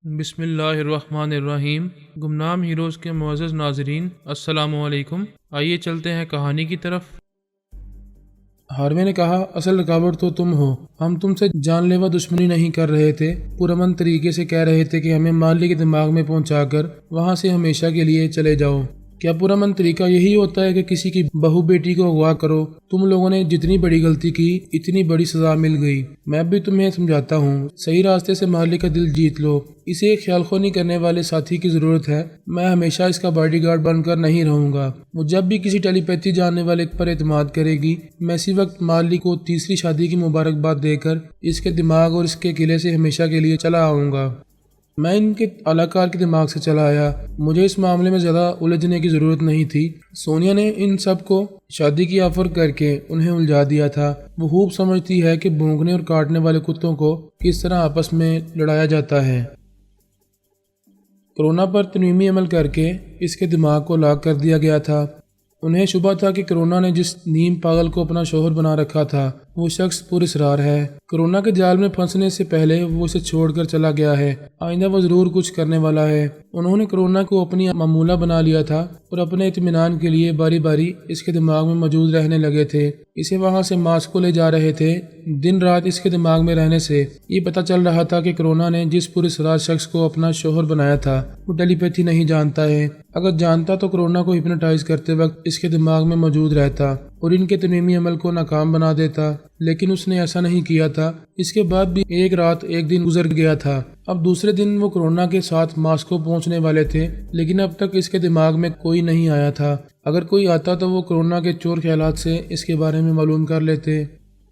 بسم اللہ الرحمن الرحیم۔ گمنام ہیروز کے معزز ناظرین، السلام علیکم۔ آئیے چلتے ہیں کہانی کی طرف۔ ہاروے نے کہا، اصل رکاوٹ تو تم ہو، ہم تم سے جان لیوا دشمنی نہیں کر رہے تھے، پرامن طریقے سے کہہ رہے تھے کہ ہمیں مالی کے دماغ میں پہنچا کر وہاں سے ہمیشہ کے لیے چلے جاؤ۔ کیا پرامن طریقہ یہی ہوتا ہے کہ کسی کی بہو بیٹی کو اغوا کرو؟ تم لوگوں نے جتنی بڑی غلطی کی اتنی بڑی سزا مل گئی۔ میں بھی تمہیں سمجھاتا ہوں، صحیح راستے سے مالک کا دل جیت لو۔ اسے ایک خیال خونی کرنے والے ساتھی کی ضرورت ہے، میں ہمیشہ اس کا باڈی گارڈ بن کر نہیں رہوں گا۔ وہ جب بھی کسی ٹیلی پیتھی جاننے والے پر اعتماد کرے گی، میں اسی وقت مالک کو تیسری شادی کی مبارکباد دے کر اس کے دماغ اور اس کے قلعے سے ہمیشہ کے لیے چلا آؤں گا۔ میں ان کے اعلی کار کے دماغ سے چلا آیا، مجھے اس معاملے میں زیادہ الجھنے کی ضرورت نہیں تھی۔ سونیا نے ان سب کو شادی کی آفر کر کے انہیں الجھا دیا تھا۔ وہ خوب سمجھتی ہے کہ بھونکنے اور کاٹنے والے کتوں کو کس طرح آپس میں لڑایا جاتا ہے۔ کرونا پر تنویمی عمل کر کے اس کے دماغ کو لاک کر دیا گیا تھا۔ انہیں شبہ تھا کہ کرونا نے جس نیم پاگل کو اپنا شوہر بنا رکھا تھا وہ شخص پراسرار ہے۔ کرونا کے جال میں پھنسنے سے پہلے وہ اسے چھوڑ کر چلا گیا ہے، آئندہ وہ ضرور کچھ کرنے والا ہے۔ انہوں نے کرونا کو اپنی معمولہ بنا لیا تھا اور اپنے اطمینان کے لیے باری باری اس کے دماغ میں موجود رہنے لگے تھے۔ اسے وہاں سے ماسکو لے جا رہے تھے۔ دن رات اس کے دماغ میں رہنے سے یہ پتہ چل رہا تھا کہ کرونا نے جس پراسرار شخص کو اپنا شوہر بنایا تھا وہ ٹیلی پیتھی نہیں جانتا ہے۔ اگر جانتا تو کرونا کو ہپنوٹائز کرتے وقت اس کے دماغ میں موجود رہتا اور ان کے تنویمی عمل کو ناکام بنا دیتا، لیکن اس نے ایسا نہیں کیا تھا۔ اس کے بعد بھی ایک دن گزر گیا تھا۔ اب دوسرے دن وہ کرونا کے ساتھ ماسکو پہنچنے والے تھے، لیکن اب تک اس کے دماغ میں کوئی نہیں آیا تھا۔ اگر کوئی آتا تو وہ کرونا کے چور خیالات سے اس کے بارے میں معلوم کر لیتے۔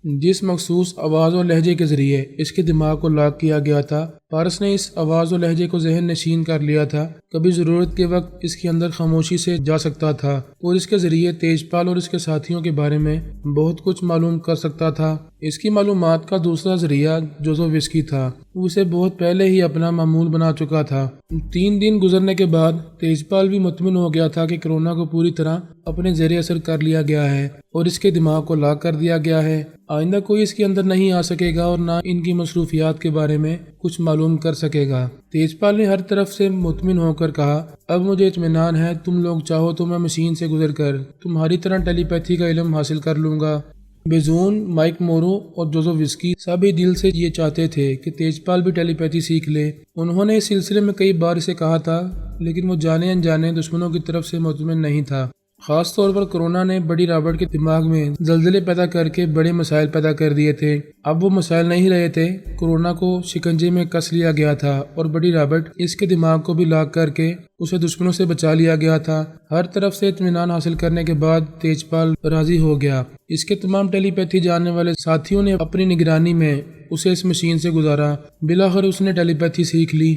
جس مخصوص آواز اور لہجے کے ذریعے اس کے دماغ کو لاک کیا گیا تھا، پارس نے اس آواز و لہجے کو ذہن نشین کر لیا تھا۔ کبھی ضرورت کے وقت اس کے اندر خاموشی سے جا سکتا تھا اور اس کے ذریعے تیجپال اور اس کے ساتھیوں کے بارے میں بہت کچھ معلوم کر سکتا تھا۔ اس کی معلومات کا دوسرا ذریعہ جوزوفسکی تھا۔ وہ اسے بہت پہلے ہی اپنا معمول بنا چکا تھا۔ 3 دن گزرنے کے بعد تیجپال بھی مطمئن ہو گیا تھا کہ کرونا کو پوری طرح اپنے زیر اثر کر لیا گیا ہے اور اس کے دماغ کو لاک کر دیا گیا ہے۔ آئندہ کوئی اس کے اندر نہیں آ سکے گا اور نہ ان کی مصروفیات کے بارے میں کچھ معلوم کر سکے گا۔ تیجپال نے ہر طرف سے مطمئن ہو کر کہا، اب مجھے اطمینان ہے، تم لوگ چاہو تو میں مشین سے گزر کر تمہاری طرح ٹیلی پیتھی کا علم حاصل کر لوں گا۔ بیزون، مائک مورو اور جوزوفسکی سبھی دل سے یہ چاہتے تھے کہ تیجپال بھی ٹیلی پیتھی سیکھ لے۔ انہوں نے اس سلسلے میں کئی بار اسے کہا تھا، لیکن وہ جانے انجانے دشمنوں کی طرف سے مطمئن نہیں تھا۔ خاص طور پر کرونا نے بڑی رابرٹ کے دماغ میں زلزلے پیدا کر کے بڑے مسائل پیدا کر دیے تھے۔ اب وہ مسائل نہیں رہے تھے، کرونا کو شکنجے میں کس لیا گیا تھا اور بڑی رابرٹ اس کے دماغ کو بھی لاک کر کے اسے دشمنوں سے بچا لیا گیا تھا۔ ہر طرف سے اطمینان حاصل کرنے کے بعد تیجپال راضی ہو گیا۔ اس کے تمام ٹیلی پیتھی جاننے والے ساتھیوں نے اپنی نگرانی میں اسے اس مشین سے گزارا۔ بالآخر اس نے ٹیلی پیتھی سیکھ لی۔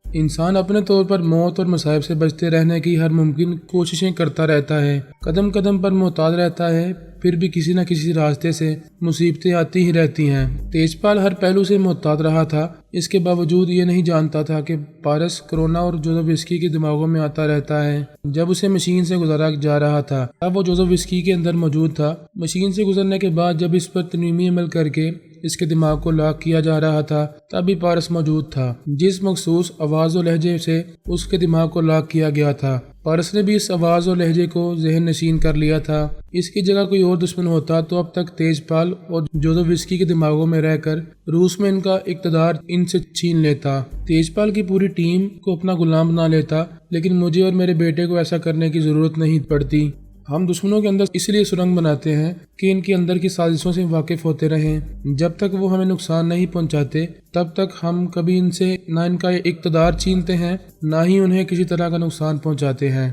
انسان اپنے طور پر موت اور مصائب سے بچتے رہنے کی ہر ممکن کوششیں کرتا رہتا ہے، قدم قدم پر محتاط رہتا ہے، پھر بھی کسی نہ کسی راستے سے مصیبتیں آتی ہی رہتی ہیں۔ تیجپال ہر پہلو سے محتاط رہا تھا، اس کے باوجود یہ نہیں جانتا تھا کہ پارس کرونا اور جوزوفسکی کے دماغوں میں آتا رہتا ہے۔ جب اسے مشین سے گزارا جا رہا تھا تب وہ جوزوفسکی کے اندر موجود تھا۔ مشین سے گزرنے کے بعد جب اس پر تنویمی عمل کر کے اس کے دماغ کو لاک کیا جا رہا تھا تب بھی پارس موجود تھا۔ جس مخصوص آواز و لہجے سے اس کے دماغ کو لاک کیا گیا تھا، پارس نے بھی اس آواز و لہجے کو ذہن نشین کر لیا تھا۔ اس کی جگہ کوئی اور دشمن ہوتا تو اب تک تیجپال اور جوزوفسکی کے دماغوں میں رہ کر روس میں ان کا اقتدار ان سے چھین لیتا، تیجپال کی پوری ٹیم کو اپنا غلام بنا لیتا، لیکن مجھے اور میرے بیٹے کو ایسا کرنے کی ضرورت نہیں پڑتی۔ ہم دشمنوں کے اندر اس لیے سرنگ بناتے ہیں کہ ان کے اندر کی سازشوں سے واقف ہوتے رہیں۔ جب تک وہ ہمیں نقصان نہیں پہنچاتے تب تک ہم کبھی ان سے نہ ان کا اقتدار چھینتے ہیں نہ ہی انہیں کسی طرح کا نقصان پہنچاتے ہیں۔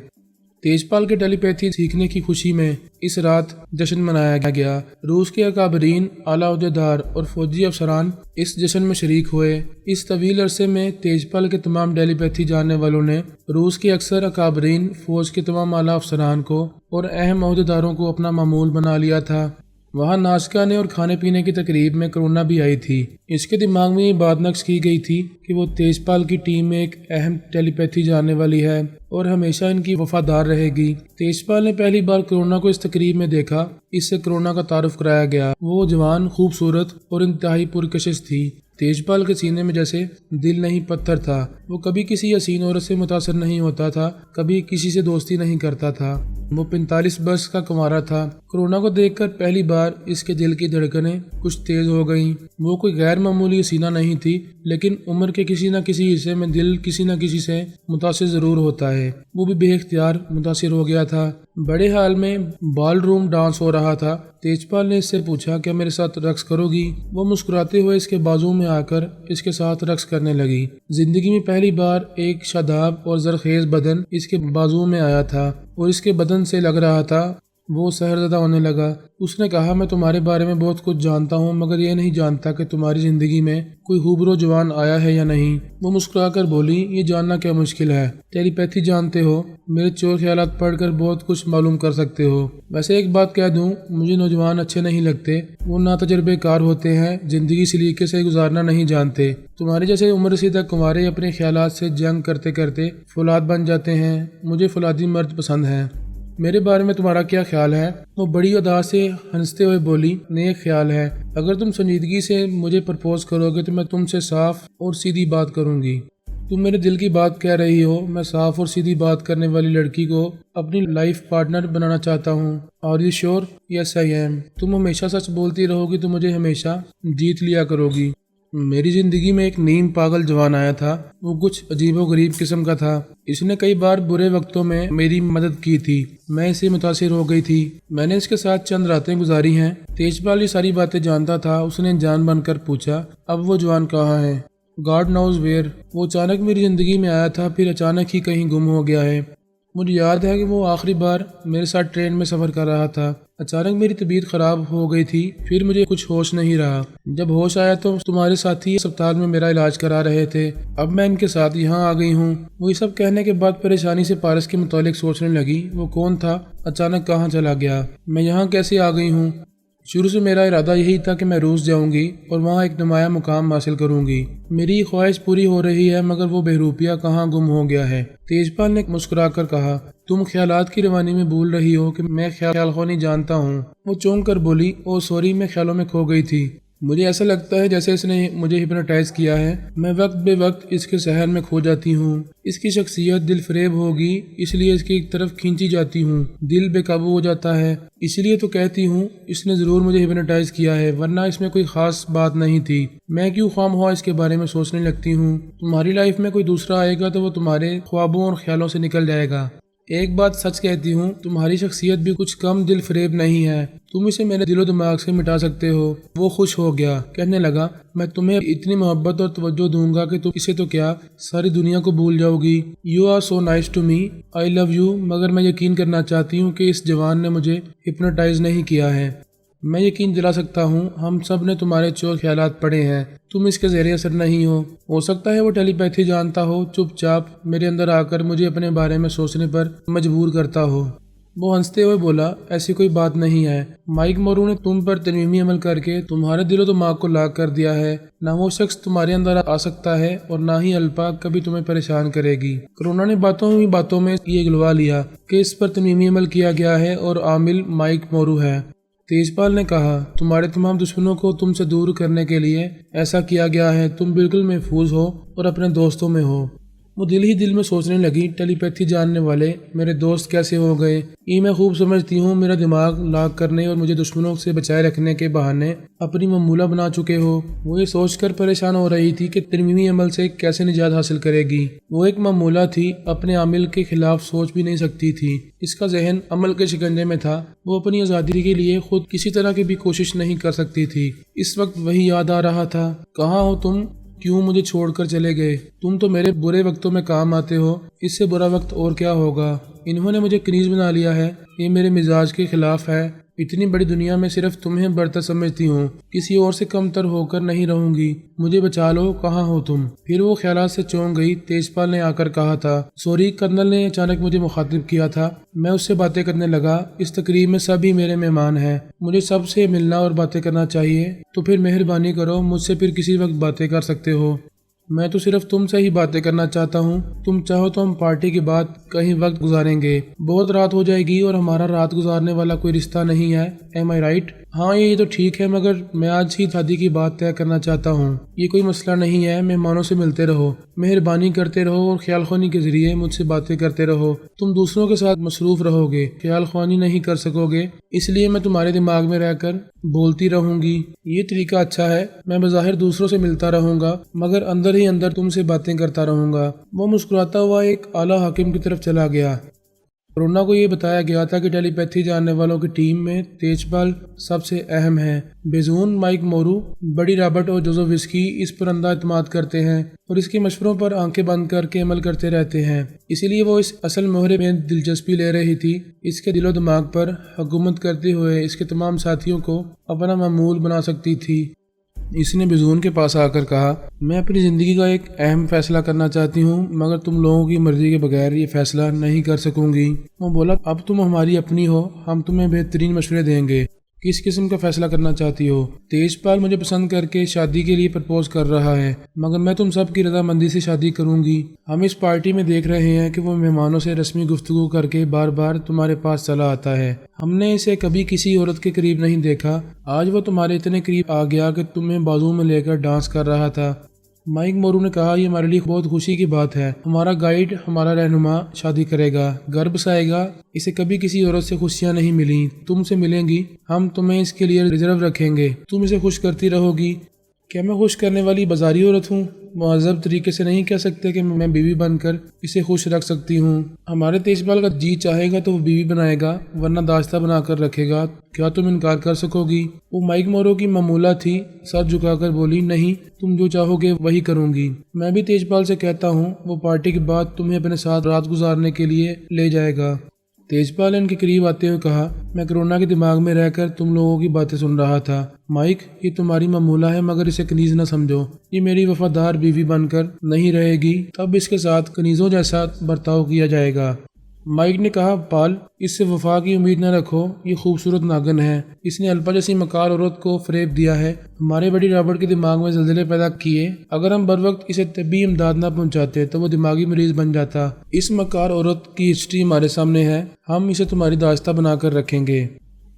تیجپال کے ٹیلی پیتھی سیکھنے کی خوشی میں اس رات جشن منایا گیا۔ روس کے اکابرین، اعلیٰ عہدیدار اور فوجی افسران اس جشن میں شریک ہوئے۔ اس طویل عرصے میں تیجپال کے تمام ٹیلی پیتھی جاننے والوں نے روس کے اکثر اکابرین، فوج کے تمام اعلیٰ افسران کو اور اہم عہدیداروں کو اپنا معمول بنا لیا تھا۔ وہاں ناشکانے اور کھانے پینے کی تقریب میں کرونا بھی آئی تھی۔ اس کے دماغ میں یہ بات نقش کی گئی تھی کہ وہ تیج پال کی ٹیم میں ایک اہم ٹیلی پیتھی جاننے والی ہے اور ہمیشہ ان کی وفادار رہے گی۔ تیج پال نے پہلی بار کرونا کو اس تقریب میں دیکھا۔ اس سے کرونا کا تعارف کرایا گیا۔ وہ جوان، خوبصورت اور انتہائی پرکشش تھی۔ تیج پال کے سینے میں جیسے دل نہیں پتھر تھا۔ وہ کبھی کسی حسین عورت سے متاثر نہیں ہوتا تھا، کبھی کسی سے دوستی نہیں کرتا تھا۔ وہ 45 برس کا کنوارا تھا۔ کرونا کو دیکھ کر پہلی بار اس کے دل کی دھڑکنیں کچھ تیز ہو گئیں۔ وہ کوئی غیر معمولی حسینہ نہیں تھی، لیکن عمر کے کسی نہ کسی حصے میں دل کسی نہ کسی سے متاثر ضرور ہوتا ہے۔ وہ بھی بے اختیار متاثر ہو گیا تھا۔ بڑے ہال میں بال روم ڈانس ہو رہا تھا۔ تیج پال نے اس سے پوچھا، کیا میرے ساتھ رقص کرو گی؟ وہ مسکراتے ہوئے اس کے بازو میں آ کر اس کے ساتھ رقص کرنے لگی۔ زندگی میں پہلی بار ایک شاداب اور زرخیز بدن اس کے بازو میں آیا تھا اور اس کے بدن سے لگ رہا تھا وہ سحرزدہ ہونے لگا۔ اس نے کہا، میں تمہارے بارے میں بہت کچھ جانتا ہوں، مگر یہ نہیں جانتا کہ تمہاری زندگی میں کوئی خوبرو جوان آیا ہے یا نہیں۔ وہ مسکرا کر بولی، یہ جاننا کیا مشکل ہے، ٹیلی پیتھی جانتے ہو، میرے چور خیالات پڑھ کر بہت کچھ معلوم کر سکتے ہو۔ ویسے ایک بات کہہ دوں، مجھے نوجوان اچھے نہیں لگتے، وہ ناتجربے کار ہوتے ہیں، زندگی سلیقے سے گزارنا نہیں جانتے۔ تمہارے جیسے عمر رسیدہ کنوارے اپنے خیالات سے جنگ کرتے کرتے فولاد بن جاتے ہیں۔ مجھے فولادی مرد پسند ہیں۔ میرے بارے میں تمہارا کیا خیال ہے؟ وہ بڑی ادا سے ہنستے ہوئے بولی، نیک خیال ہے۔ اگر تم سنجیدگی سے مجھے پرپوز کرو گے تو میں تم سے صاف اور سیدھی بات کروں گی۔ تم میرے دل کی بات کہہ رہی ہو۔ میں صاف اور سیدھی بات کرنے والی لڑکی کو اپنی لائف پارٹنر بنانا چاہتا ہوں۔ Are you sure؟ Yes I am۔ تم ہمیشہ سچ بولتی رہو گی تو مجھے ہمیشہ جیت لیا کرو گی۔ میری زندگی میں ایک نیم پاگل جوان آیا تھا۔ وہ کچھ عجیب و غریب قسم کا تھا۔ اس نے کئی بار برے وقتوں میں میری مدد کی تھی۔ میں اسے متاثر ہو گئی تھی۔ میں نے اس کے ساتھ چند راتیں گزاری ہیں۔ تیج پال یہ ساری باتیں جانتا تھا۔ اس نے جان بن کر پوچھا، اب وہ جوان کہاں ہے؟ God knows where. وہ اچانک میری زندگی میں آیا تھا، پھر اچانک ہی کہیں گم ہو گیا ہے۔ مجھے یاد ہے کہ وہ آخری بار میرے ساتھ ٹرین میں سفر کر رہا تھا۔ اچانک میری طبیعت خراب ہو گئی تھی، پھر مجھے کچھ ہوش نہیں رہا۔ جب ہوش آیا تو تمہارے ساتھی اسپتال میں میرا علاج کرا رہے تھے۔ اب میں ان کے ساتھ یہاں آ گئی ہوں۔ وہ یہ سب کہنے کے بعد پریشانی سے پارس کے متعلق سوچنے لگی۔ وہ کون تھا؟ اچانک کہاں چلا گیا؟ میں یہاں کیسے آ گئی ہوں؟ شروع سے میرا ارادہ یہی تھا کہ میں روس جاؤں گی اور وہاں ایک نمایاں مقام حاصل کروں گی۔ میری یہ خواہش پوری ہو رہی ہے، مگر وہ بہروپیہ کہاں گم ہو گیا ہے؟ تیج پال نے مسکرا کر کہا، تم خیالات کی روانی میں بھول رہی ہو کہ میں خیال خونی جانتا ہوں۔ وہ چونک کر بولی، او سوری، میں خیالوں میں کھو گئی تھی۔ مجھے ایسا لگتا ہے جیسے اس نے مجھے ہپنوٹائز کیا ہے۔ میں وقت بے وقت اس کے سحر میں کھو جاتی ہوں۔ اس کی شخصیت دل فریب ہوگی، اس لیے اس کی ایک طرف کھینچی جاتی ہوں۔ دل بے قابو ہو جاتا ہے، اسی لیے تو کہتی ہوں اس نے ضرور مجھے ہپنوٹائز کیا ہے، ورنہ اس میں کوئی خاص بات نہیں تھی۔ میں کیوں خواہ مخواہ اس کے بارے میں سوچنے لگتی ہوں؟ تمہاری لائف میں کوئی دوسرا آئے گا تو وہ تمہارے خوابوں اور خیالوں سے نکل جائے گا۔ ایک بات سچ کہتی ہوں، تمہاری شخصیت بھی کچھ کم دل فریب نہیں ہے۔ تم اسے میرے دل و دماغ سے مٹا سکتے ہو۔ وہ خوش ہو گیا، کہنے لگا، میں تمہیں اتنی محبت اور توجہ دوں گا کہ تم اسے تو کیا، ساری دنیا کو بھول جاؤ گی۔ You are so nice to me, I love you. مگر میں یقین کرنا چاہتی ہوں کہ اس جوان نے مجھے ہپنوٹائز نہیں کیا ہے۔ میں یقین دلا سکتا ہوں، ہم سب نے تمہارے چور خیالات پڑھے ہیں، تم اس کے زیر اثر نہیں ہو سکتا ہے وہ ٹیلی پیتھی جانتا ہو، چپ چاپ میرے اندر آ کر مجھے اپنے بارے میں سوچنے پر مجبور کرتا ہو۔ وہ ہنستے ہوئے بولا، ایسی کوئی بات نہیں ہے۔ مائک مورو نے تم پر ترمیمی عمل کر کے تمہارے دل و دماغ کو لاک کر دیا ہے۔ نہ وہ شخص تمہارے اندر آ سکتا ہے اور نہ ہی الپا کبھی تمہیں پریشان کرے گی۔ کرونا نے باتوں میں یہ گلوا لیا کہ اس پر ترمیمی عمل کیا گیا ہے اور عامل مائک مورو ہے۔ تیج پال نے کہا، تمہارے تمام دشمنوں کو تم سے دور کرنے کے لیے ایسا کیا گیا ہے، تم بالکل محفوظ ہو اور اپنے دوستوں میں ہو۔ وہ دل ہی دل میں سوچنے لگی، ٹیلی پیتھی جاننے والے میرے دوست کیسے ہو گئے؟ یہ میں خوب سمجھتی ہوں، میرا دماغ لاک کرنے اور مجھے دشمنوں سے بچائے رکھنے کے بہانے اپنی معمولہ بنا چکے ہو۔ وہ یہ سوچ کر پریشان ہو رہی تھی کہ ترمیمی عمل سے کیسے نجات حاصل کرے گی۔ وہ ایک معمولہ تھی، اپنے عامل کے خلاف سوچ بھی نہیں سکتی تھی۔ اس کا ذہن عمل کے شکنجے میں تھا۔ وہ اپنی آزادی کے لیے خود کسی طرح کی بھی کوشش نہیں کر سکتی تھی۔ اس وقت وہی یاد آ رہا تھا، کہاں ہو تم؟ کیوں مجھے چھوڑ کر چلے گئے؟ تم تو میرے برے وقتوں میں کام آتے ہو، اس سے برا وقت اور کیا ہوگا؟ انہوں نے مجھے کنیز بنا لیا ہے، یہ میرے مزاج کے خلاف ہے۔ اتنی بڑی دنیا میں صرف تمہیں برتر سمجھتی ہوں، کسی اور سے کم تر ہو کر نہیں رہوں گی، مجھے بچا لو، کہاں ہو تم؟ پھر وہ خیالات سے چونک گئی۔ تیج پال نے آ کر کہا تھا، سوری، کرنل نے اچانک مجھے مخاطب کیا تھا، میں اس سے باتیں کرنے لگا، اس تقریب میں سبھی میرے مہمان ہیں، مجھے سب سے ملنا اور باتیں کرنا چاہیے، تو پھر مہربانی کرو مجھ سے پھر کسی وقت باتیں کر سکتے ہو، میں تو صرف تم سے ہی باتیں کرنا چاہتا ہوں، تم چاہو تو ہم پارٹی کے بعد کہیں وقت گزاریں گے، بہت رات ہو جائے گی اور ہمارا رات گزارنے والا کوئی رشتہ نہیں ہے، ایم آئی رائٹ؟ ہاں یہ تو ٹھیک ہے، مگر میں آج ہی شادی کی بات طے کرنا چاہتا ہوں، یہ کوئی مسئلہ نہیں ہے، مہمانوں سے ملتے رہو، مہربانی کرتے رہو اور خیال خوانی کے ذریعے مجھ سے باتیں کرتے رہو، تم دوسروں کے ساتھ مصروف رہو گے، خیال خوانی نہیں کر سکو گے، اس لیے میں تمہارے دماغ میں رہ کر بولتی رہوں گی، یہ طریقہ اچھا ہے، میں بظاہر دوسروں سے ملتا رہوں گا مگر اندر ہی اندر تم سے باتیں کرتا رہوں گا۔ وہ مسکراتا ہوا ایک اعلیٰ حاکم کی طرف چلا گیا۔ کرونا کو یہ بتایا گیا تھا کہ ٹیلی پیتھی جاننے والوں کی ٹیم میں تیج پال سب سے اہم ہے۔ بیزون، مائک مورو، بڑی رابرٹ اور جوزوفسکی اس پر اندھا اعتماد کرتے ہیں اور اس کے مشوروں پر آنکھیں بند کر کے عمل کرتے رہتے ہیں، اسی لیے وہ اس اصل مہرے میں دلچسپی لے رہی تھی۔ اس کے دل و دماغ پر حکومت کرتے ہوئے اس کے تمام ساتھیوں کو اپنا معمول بنا سکتی تھی۔ اس نے بیزون کے پاس آ کر کہا، میں اپنی زندگی کا ایک اہم فیصلہ کرنا چاہتی ہوں مگر تم لوگوں کی مرضی کے بغیر یہ فیصلہ نہیں کر سکوں گی۔ وہ بولا، اب تم ہماری اپنی ہو، ہم تمہیں بہترین مشورے دیں گے، کس قسم کا فیصلہ کرنا چاہتی ہو؟ تیج پال مجھے پسند کر کے شادی کے لیے پرپوز کر رہا ہے مگر میں تم سب کی رضامندی سے شادی کروں گی۔ ہم اس پارٹی میں دیکھ رہے ہیں کہ وہ مہمانوں سے رسمی گفتگو کر کے بار بار تمہارے پاس چلا آتا ہے، ہم نے اسے کبھی کسی عورت کے قریب نہیں دیکھا، آج وہ تمہارے اتنے قریب آ گیا کہ تمہیں بازو میں لے کر ڈانس کر رہا تھا۔ مائک مورو نے کہا، یہ ہمارے لیے بہت خوشی کی بات ہے، ہمارا گائیڈ، ہمارا رہنما شادی کرے گا، گھر بسائے گا، اسے کبھی کسی عورت سے خوشیاں نہیں ملیں، تم سے ملیں گی، ہم تمہیں اس کے لیے ریزرو رکھیں گے، تم اسے خوش کرتی رہو گی۔ کیا میں خوش کرنے والی بازاری عورت ہوں؟ مہذب طریقے سے نہیں کہہ سکتے کہ میں بیوی بن کر اسے خوش رکھ سکتی ہوں؟ ہمارے تیج پال کا جی چاہے گا تو وہ بیوی بنائے گا ورنہ داشتہ بنا کر رکھے گا، کیا تم انکار کر سکو گی؟ وہ مائک مورو کی معمولہ تھی، سر جھکا کر بولی، نہیں، تم جو چاہو گے وہی کروں گی۔ میں بھی تیج پال سے کہتا ہوں، وہ پارٹی کے بعد تمہیں اپنے ساتھ رات گزارنے کے لیے لے جائے گا۔ تیج پال نے ان کے قریب آتے ہوئے کہا، میں کرونا کے دماغ میں رہ کر تم لوگوں کی باتیں سن رہا تھا، مائک، یہ تمہاری معمولہ ہے مگر اسے کنیز نہ سمجھو، یہ میری وفادار بیوی بن کر نہیں رہے گی، تب اس کے ساتھ کنیزوں جیسا برتاؤ کیا جائے گا۔ مائک نے کہا، پال، اس سے وفا کی امید نہ رکھو، یہ خوبصورت ناگن ہے، اس نے الپا جیسی مکار عورت کو فریب دیا ہے، ہمارے بڑی رابرٹ کے دماغ میں زلزلے پیدا کیے، اگر ہم بر وقت اسے طبی امداد نہ پہنچاتے تو وہ دماغی مریض بن جاتا، اس مکار عورت کی ہسٹری ہمارے سامنے ہے، ہم اسے تمہاری داشتہ بنا کر رکھیں گے۔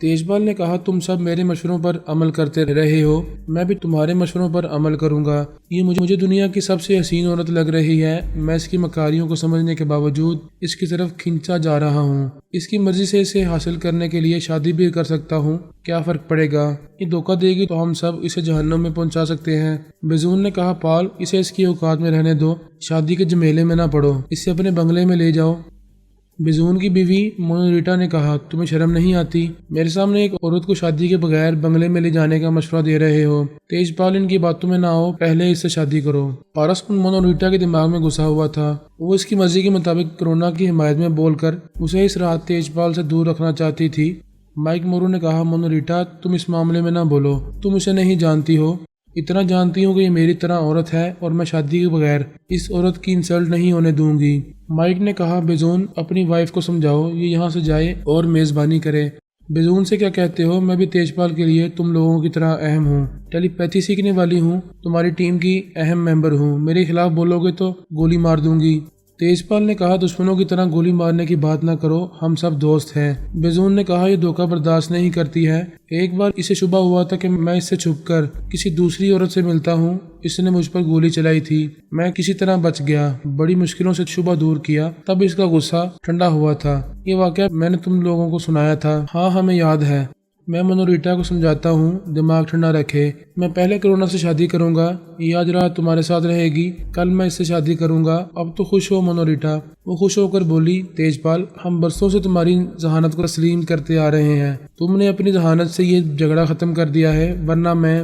تیج پال نے کہا، تم سب میرے مشوروں پر عمل کرتے رہے ہو، میں بھی تمہارے مشوروں پر عمل کروں گا، یہ مجھے دنیا کی سب سے حسین عورت لگ رہی ہے، میں اس کی مکاریوں کو سمجھنے کے باوجود اس کی طرف کھینچا جا رہا ہوں، اس کی مرضی سے اسے حاصل کرنے کے لیے شادی بھی کر سکتا ہوں، کیا فرق پڑے گا؟ یہ دھوکہ دے گی تو ہم سب اسے جہنم میں پہنچا سکتے ہیں۔ بیزون نے کہا، پال، اسے اس کی اوقات میں رہنے دو، شادی کے جھمیلے میں نہ پڑو، اسے اپنے بنگلے میں لے جاؤ۔ بیزون کی بیوی مونوریٹا نے کہا، تمہیں شرم نہیں آتی؟ میرے سامنے ایک عورت کو شادی کے بغیر بنگلے میں لے جانے کا مشورہ دے رہے ہو؟ تیج پال، ان کی باتوں میں نہ آؤ، پہلے اس سے شادی کرو۔ پارس مونوریٹا کے دماغ میں گھسا ہوا تھا، وہ اس کی مرضی کے مطابق کرونا کی حمایت میں بول کر اسے اس رات تیج پال سے دور رکھنا چاہتی تھی۔ مائک مورو نے کہا، مونوریٹا، تم اس معاملے میں نہ بولو، تم اسے نہیں جانتی ہو، اتنا جانتی ہوں کہ یہ میری طرح عورت ہے اور میں شادی کے بغیر اس عورت کی انسلٹ نہیں ہونے دوں گی۔ مائک نے کہا، بیزون، اپنی وائف کو سمجھاؤ یہ یہاں سے جائے اور میزبانی کرے۔ بیزون سے کیا کہتے ہو؟ میں بھی تیج پال کے لیے تم لوگوں کی طرح اہم ہوں، ٹیلی پیتھی سیکھنے والی ہوں، تمہاری ٹیم کی اہم ممبر ہوں، میرے خلاف بولو گے تو گولی مار دوں گی۔ تیج پال نے کہا، دشمنوں کی طرح گولی مارنے کی بات نہ کرو، ہم سب دوست ہیں۔ بیزون نے کہا، یہ دھوکہ برداشت نہیں کرتی ہے، ایک بار اسے شبہ ہوا تھا کہ میں اس سے چھپ کر کسی دوسری عورت سے ملتا ہوں، اس نے مجھ پر گولی چلائی تھی، میں کسی طرح بچ گیا، بڑی مشکلوں سے شبہ دور کیا، تب اس کا غصہ ٹھنڈا ہوا تھا۔ یہ واقعہ میں نے تم لوگوں کو سنایا تھا، ہاں ہمیں یاد ہے۔ میں مونوریٹا کو سمجھاتا ہوں، دماغ ٹھنڈا رکھے، میں پہلے کرونا سے شادی کروں گا، یہ آج رات تمہارے ساتھ رہے گی، کل میں اس سے شادی کروں گا، اب تو خوش ہو مونوریٹا؟ وہ خوش ہو کر بولی، تیج پال، ہم برسوں سے تمہاری ذہانت کو تسلیم کرتے آ رہے ہیں، تم نے اپنی ذہانت سے یہ جھگڑا ختم کر دیا ہے، ورنہ میں…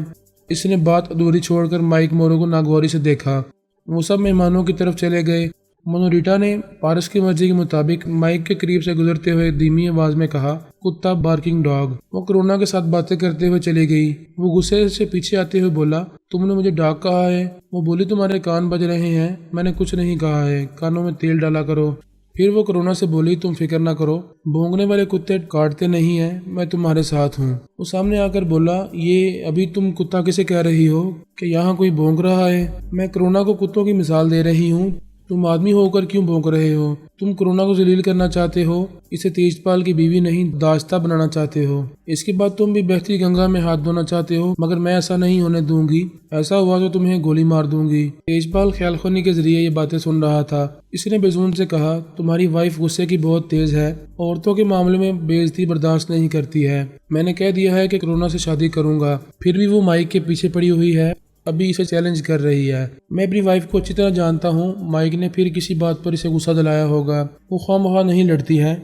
اس نے بات ادھوری چھوڑ کر مائک مورو کو ناگواری سے دیکھا۔ وہ سب مہمانوں کی طرف چلے گئے۔ منوریٹا نے پارس کی مرضی کے مطابق مائک کے قریب سے گزرتے ہوئے دھیمی آواز میں کہا، کتا بارکنگ ڈاگ۔ وہ کرونا کے ساتھ باتیں کرتے ہوئے چلی گئی۔ وہ غصے سے پیچھے آتے ہوئے بولا، تم نے مجھے ڈاگ کہا ہے؟ وہ بولی، تمہارے کان بج رہے ہیں، میں نے کچھ نہیں کہا ہے، کانوں میں تیل ڈالا کرو۔ پھر وہ کرونا سے بولی، تم فکر نہ کرو، بھونکنے والے کتے کاٹتے نہیں ہیں، میں تمہارے ساتھ ہوں۔ وہ سامنے آ کر بولا، یہ ابھی تم کتا کسے کہہ رہی ہو کہ یہاں کوئی بھونک رہا ہے؟ میں کرونا کو کتوں کی مثال دے رہی ہوں، تم آدمی ہو کر کیوں بھونک رہے ہو؟ تم کرونا کو ذلیل کرنا چاہتے ہو، اسے تیجپال کی بیوی نہیں داشتہ بنانا چاہتے ہو، اس کے بعد تم بھی بہتی گنگا میں ہاتھ دھونا چاہتے ہو، مگر میں ایسا نہیں ہونے دوں گی، ایسا ہوا تو تمہیں گولی مار دوں گی۔ تیجپال خیال خونی کے ذریعے یہ باتیں سن رہا تھا۔ اس نے بیزون سے کہا، تمہاری وائف غصے کی بہت تیز ہے، عورتوں کے معاملے میں بے عزتی برداشت نہیں کرتی ہے۔ میں نے کہہ دیا ہے کہ کرونا سے شادی کروں گا، پھر بھی وہ مائک کے پیچھے پڑی ہوئی ہے، ابھی اسے چیلنج کر رہی ہے۔ میں اپنی وائف کو اچھی طرح جانتا ہوں، مائک نے پھر کسی بات پر اسے غصہ دلایا ہوگا، وہ خواہ مخواہ نہیں لڑتی ہے۔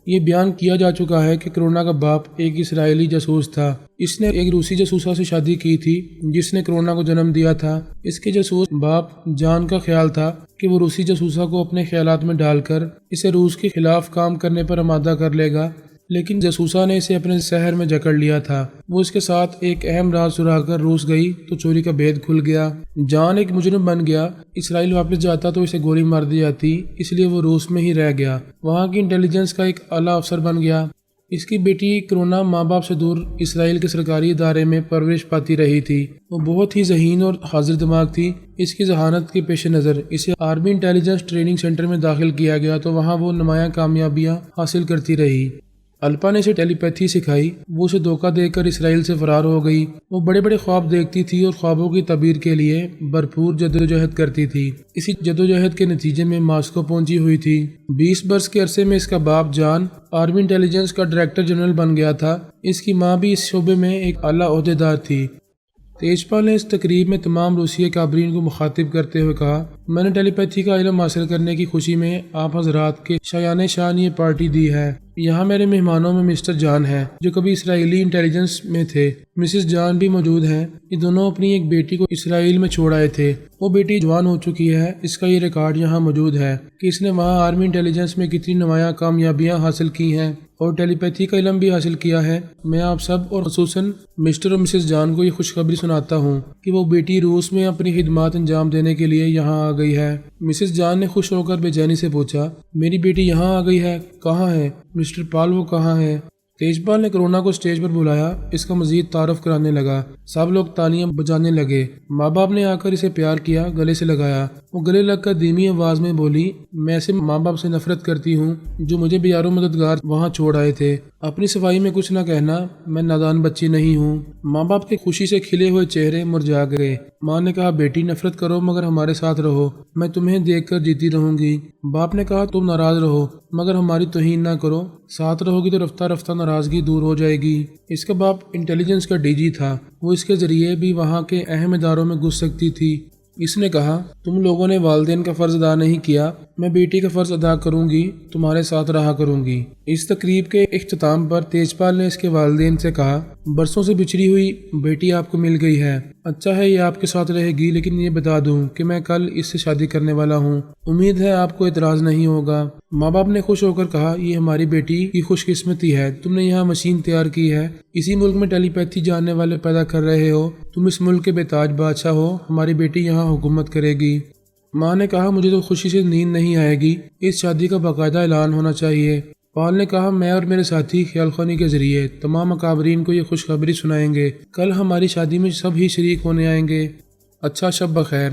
یہ بیان کیا جا چکا ہے کہ کرونا کا باپ ایک اسرائیلی جاسوس تھا۔ اس نے ایک روسی جاسوسہ سے شادی کی تھی جس نے کرونا کو جنم دیا تھا۔ اس کے جاسوس باپ جان کا خیال تھا کہ وہ روسی جاسوسہ کو اپنے خیالات میں ڈال کر اسے روس کے خلاف کام کرنے پر آمادہ کر لے گا، لیکن جاسوسہ نے اسے اپنے شہر میں جکڑ لیا تھا۔ وہ اس کے ساتھ ایک اہم راز سراغ کر روس گئی تو چوری کا بید کھل گیا۔ جان ایک مجرم بن گیا۔ اسرائیل واپس جاتا تو اسے گولی مار دی جاتی، اس لیے وہ روس میں ہی رہ گیا، وہاں کی انٹیلیجنس کا ایک اعلیٰ افسر بن گیا۔ اس کی بیٹی کرونا ماں باپ سے دور اسرائیل کے سرکاری ادارے میں پرورش پاتی رہی تھی۔ وہ بہت ہی ذہین اور حاضر دماغ تھی۔ اس کی ذہانت کے پیش نظر اسے آرمی انٹیلیجنس ٹریننگ سینٹر میں داخل کیا گیا تو وہاں وہ نمایاں کامیابیاں حاصل کرتی رہی۔ الپا نے اسے ٹیلی پیتھی سکھائی۔ وہ اسے دھوکہ دے کر اسرائیل سے فرار ہو گئی۔ وہ بڑے بڑے خواب دیکھتی تھی اور خوابوں کی تعبیر کے لیے بھرپور جدوجہد کرتی تھی۔ اسی جدوجہد کے نتیجے میں ماسکو پہنچی ہوئی تھی۔ 20 برس کے عرصے میں اس کا باپ جان آرمی انٹیلیجنس کا ڈائریکٹر جنرل بن گیا تھا۔ اس کی ماں بھی اس شعبے میں ایک اعلیٰ عہدیدار تھی۔ تیجپال نے اس تقریب میں تمام روسی کابرین کو مخاطب کرتے ہوئے کہا، میں نے ٹیلی پیتھی کا علم حاصل کرنے کی خوشی میں آپ حضرات کے شایان شان یہ پارٹی دی ہے۔ یہاں میرے مہمانوں میں مسٹر جان ہیں جو کبھی اسرائیلی انٹیلیجنس میں تھے، مسز جان بھی موجود ہیں۔ یہ دونوں اپنی ایک بیٹی کو اسرائیل میں چھوڑ آئے تھے۔ وہ بیٹی جوان ہو چکی ہے۔ اس کا یہ ریکارڈ یہاں موجود ہے کہ اس نے وہاں آرمی انٹیلیجنس میں کتنی نمایاں کامیابیاں حاصل کی ہیں اور ٹیلی پیتھی کا علم بھی حاصل کیا ہے۔ میں آپ سب اور خصوصاً مسٹر اور مسز جان کو یہ خوشخبری سناتا ہوں کہ وہ بیٹی روس میں اپنی خدمات انجام دینے کے لیے یہاں آ گئی ہے۔ مسز جان نے خوش ہو کر بے چینی سے پوچھا، میری بیٹی یہاں آ گئی ہے؟ کہاں ہے مسٹر پال، وہ کہاں ہے؟ تیجپال نے کرونا کو اسٹیج پر بلایا، اس کا مزید تعارف کرانے لگا۔ سب لوگ تالیاں بجانے لگے۔ ماں باپ نے آ کر اسے پیار کیا، گلے سے لگایا۔ وہ گلے لگ کر دھیمی آواز میں بولی، میں ایسے ماں باپ سے نفرت کرتی ہوں جو مجھے بیار و مددگار وہاں چھوڑ آئے تھے۔ اپنی صفائی میں کچھ نہ کہنا، میں نادان بچی نہیں ہوں۔ ماں باپ کے خوشی سے کھلے ہوئے چہرے مرجھا گئے۔ ماں نے کہا، بیٹی نفرت کرو مگر ہمارے ساتھ رہو، میں تمہیں دیکھ کر جیتی رہوں گی۔ باپ نے کہا، تم ناراض رہو مگر ہماری توہین نہ کرو، ساتھ رہو گی تو رفتہ رفتہ ناراضگی دور ہو جائے گی۔ اس کا باپ انٹیلیجنس کا ڈی جی تھا، وہ اس کے ذریعے بھی وہاں کے اہم اداروں میں گھس سکتی تھی۔ اس نے کہا، تم لوگوں نے والدین کا فرض ادا نہیں کیا، میں بیٹی کا فرض ادا کروں گی، تمہارے ساتھ رہا کروں گی۔ اس تقریب کے اختتام پر تیجپال نے اس کے والدین سے کہا، برسوں سے بچھڑی ہوئی بیٹی آپ کو مل گئی ہے، اچھا ہے یہ آپ کے ساتھ رہے گی، لیکن یہ بتا دوں کہ میں کل اس سے شادی کرنے والا ہوں، امید ہے آپ کو اعتراض نہیں ہوگا۔ ماں باپ نے خوش ہو کر کہا، یہ ہماری بیٹی کی خوش قسمتی ہے، تم نے یہاں مشین تیار کی ہے، اسی ملک میں ٹیلی پیتھی جاننے والے پیدا کر رہے ہو، تم اس ملک کے بے تاج بادشاہ ہو، ہماری بیٹی یہاں حکومت کرے گی۔ ماں نے کہا، مجھے تو خوشی سے نیند نہیں آئے گی، اس شادی کا باقاعدہ اعلان ہونا چاہیے۔ پال نے کہا، میں اور میرے ساتھی خیال خوانی کے ذریعے تمام اکابرین کو یہ خوشخبری سنائیں گے، کل ہماری شادی میں سب ہی شریک ہونے آئیں گے۔ اچھا، شب بخیر۔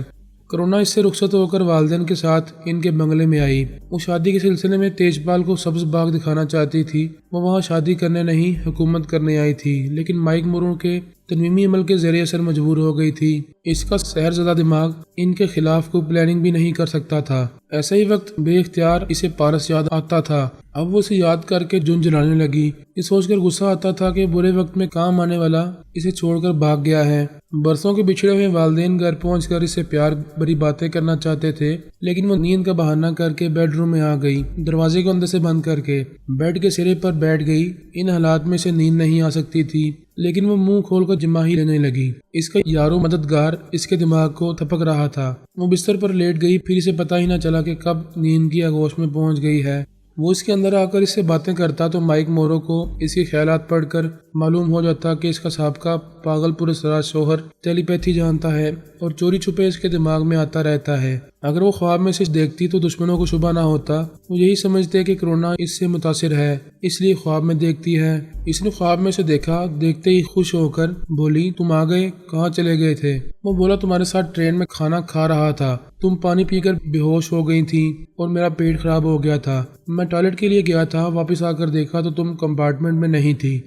کرونا اس سے رخصت ہو کر والدین کے ساتھ ان کے بنگلے میں آئی۔ وہ شادی کے سلسلے میں تیجپال کو سبز باغ دکھانا چاہتی تھی۔ وہ وہاں شادی کرنے نہیں، حکومت کرنے آئی تھی، لیکن مائک مورو کے تنظیمی عمل کے زیر اثر مجبور ہو گئی تھی۔ اس کا سحر زدہ دماغ ان کے خلاف کوئی پلاننگ بھی نہیں کر سکتا تھا۔ ایسا ہی وقت بے اختیار اسے پارس یاد آتا تھا۔ اب وہ اسے یاد کر کے جن جلانے لگی۔ یہ سوچ کر غصہ آتا تھا کہ برے وقت میں کام آنے والا اسے چھوڑ کر بھاگ گیا ہے۔ برسوں کے بچھڑے ہوئے والدین گھر پہنچ کر اسے پیار بھری باتیں کرنا چاہتے تھے، لیکن وہ نیند کا بہانہ کر کے بیڈ روم میں آ گئی، دروازے کو اندر سے بند کر کے بیڈ کے سرے پر بیٹھ گئی۔ ان حالات میں سے نیند نہیں آ سکتی تھی، لیکن وہ منہ کھول کر جماہی لینے لگی۔ اس کا یارو مددگار اس کے دماغ کو تھپک رہا تھا۔ وہ بستر پر لیٹ گئی، پھر اسے پتہ ہی نہ چلا کہ کب نیند کی آغوش میں پہنچ گئی ہے۔ وہ اس کے اندر آ کر اس سے باتیں کرتا تو مائک مورو کو اس کے خیالات پڑھ کر معلوم ہو جاتا کہ اس کا سابقہ پاگل پراسرار شوہر ٹیلی پیتھی جانتا ہے اور چوری چھپے اس کے دماغ میں آتا رہتا ہے۔ اگر وہ خواب میں سے دیکھتی تو دشمنوں کو شبہ نہ ہوتا، وہ یہی سمجھتے کہ کرونا اس سے متاثر ہے، اس لیے خواب میں دیکھتی ہے۔ اس نے خواب میں سے دیکھا، دیکھتے ہی خوش ہو کر بولی، تم آ گئے، کہاں چلے گئے تھے؟ وہ بولا، تمہارے ساتھ ٹرین میں کھانا کھا رہا تھا، تم پانی پی کر بے ہوش ہو گئی تھی اور میرا پیٹ خراب ہو گیا تھا، میں ٹوائلٹ کے لیے گیا تھا، واپس آ کر دیکھا تو تم کمپارٹمنٹ میں نہیں تھی۔